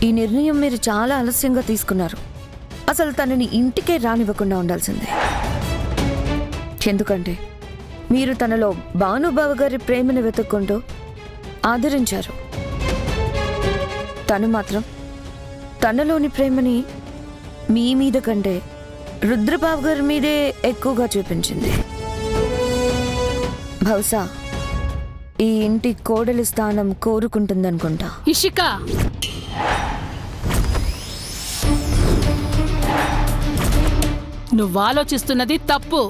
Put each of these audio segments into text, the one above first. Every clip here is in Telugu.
ఈ నిర్ణయం మీరు చాలా ఆలస్యంగా తీసుకున్నారు. అసలు తనని ఇంటికే రానివ్వకుండా ఉండాల్సిందే. ఎందుకంటే మీరు తనలో భానుబావ గారి ప్రేమను వెతుక్కుంటూ ఆదరించారు. తను మాత్రం తనలోని ప్రేమని మీ మీద కంటే రుద్రబాబు గారి మీదే ఎక్కువగా చూపించింది. బహుశా ఈ ఇంటి కోడలి స్థానం కోరుకుంటుందనుకుంటా. ఇషిక, నువ్వు ఆలోచిస్తున్నది తప్పు.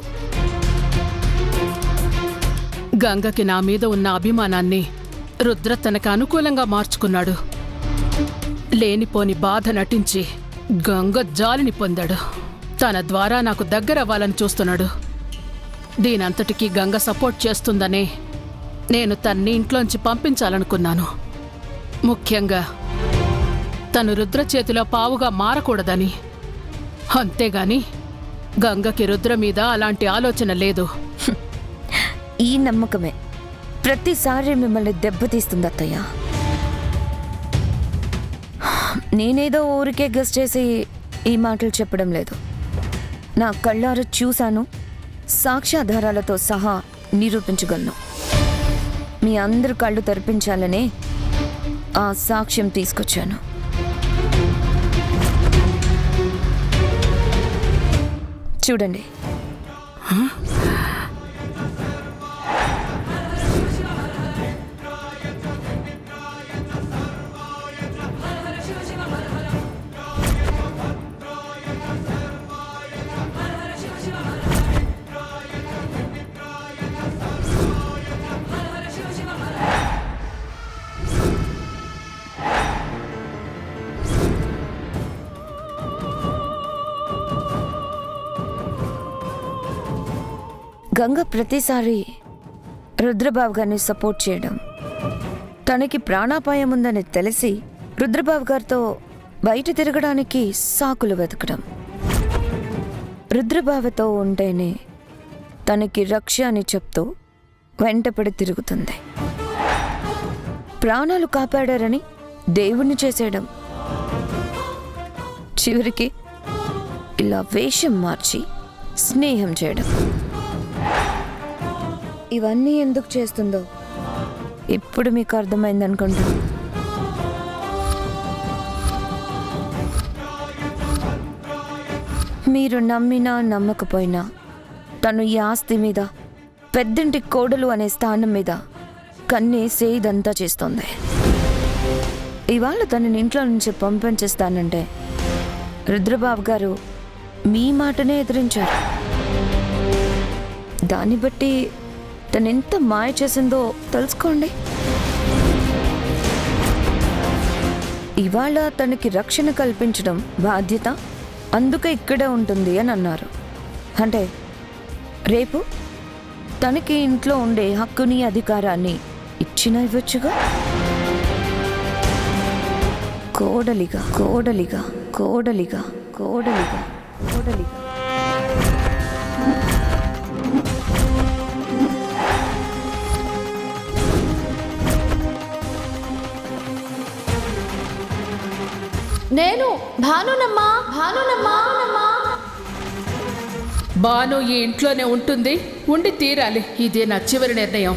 గంగకి నా మీద ఉన్న అభిమానాన్ని రుద్ర తనకు అనుకూలంగా మార్చుకున్నాడు. లేనిపోని బాధ నటించి గంగ జాలిని పొందాడు. తన ద్వారా నాకు దగ్గరవ్వాలని చూస్తున్నాడు. దీనంతటికీ గంగ సపోర్ట్ చేస్తుందనే నేను తన్ని ఇంట్లోంచి పంపించాలనుకున్నాను. ముఖ్యంగా తను రుద్ర చేతిలో పావుగా మారకూడదని. అంతేగాని గంగకి రుద్ర మీద అలాంటి ఆలోచన లేదు. ఈ నమ్మకమే ప్రతిసారి మిమ్మల్ని దెబ్బతీస్తుంది అత్తయ్య. నేనేదో ఊరికే గెస్ చేసి ఈ మాటలు చెప్పడం లేదు. నా కళ్ళారా చూశాను, సాక్ష్యాధారాలతో సహా నిరూపించగలను. మీ అందరు కళ్ళు తెరిపించాలనే ఆ సాక్ష్యం తీసుకొచ్చాను. చూడండి. గంగ ప్రతిసారి రుద్రబాబు గారిని సపోర్ట్ చేయడం, తనకి ప్రాణాపాయం ఉందని తెలిసి రుద్రబాబు గారితో బయట తిరగడానికి సాకులు వెతకడం, రుద్రబాబుతో ఉంటేనే తనకి రక్ష అని చెప్తూ వెంటపడి తిరుగుతుంది. ప్రాణాలు కాపాడారని దేవుణ్ణి చేసేయడం, చివరికి ఇలా వేషం మార్చి స్నేహం చేయడం. ఇవన్నీ ఎందుకు చేస్తుందో ఇప్పుడు మీకు అర్థమైందనుకుంటా. మీరు నమ్మినా నమ్మకపోయినా తను ఈ ఆస్తి మీద, పెద్దింటి కోడలు అనే స్థానం మీద కన్నేసే ఇదంతా చేస్తోంది. ఇవాళ తనని ఇంట్లో నుంచి పంపించేస్తానంటే రుద్రబాబు గారు మీ మాటనే ఎదిరించారు. దాన్ని బట్టి తనెంత మాయ చేసిందో తెలుసుకోండి. ఇవాళ తనకి రక్షణ కల్పించడం బాధ్యత, అందుకే ఇక్కడే ఉంటుంది అని అన్నారు. అంటే రేపు తనకి ఇంట్లో ఉండే హక్కుని, అధికారాన్ని ఇచ్చినా ఇవ్వచ్చుగా. కోడలిగా కోడలిగా కోడలిగా కోడలిగా కోడలిగా నేను భానునమ్మా. భాను ఈ ఇంట్లోనే ఉంటుంది, ఉండి తీరాలి. ఇదే నా చివరి నిర్ణయం.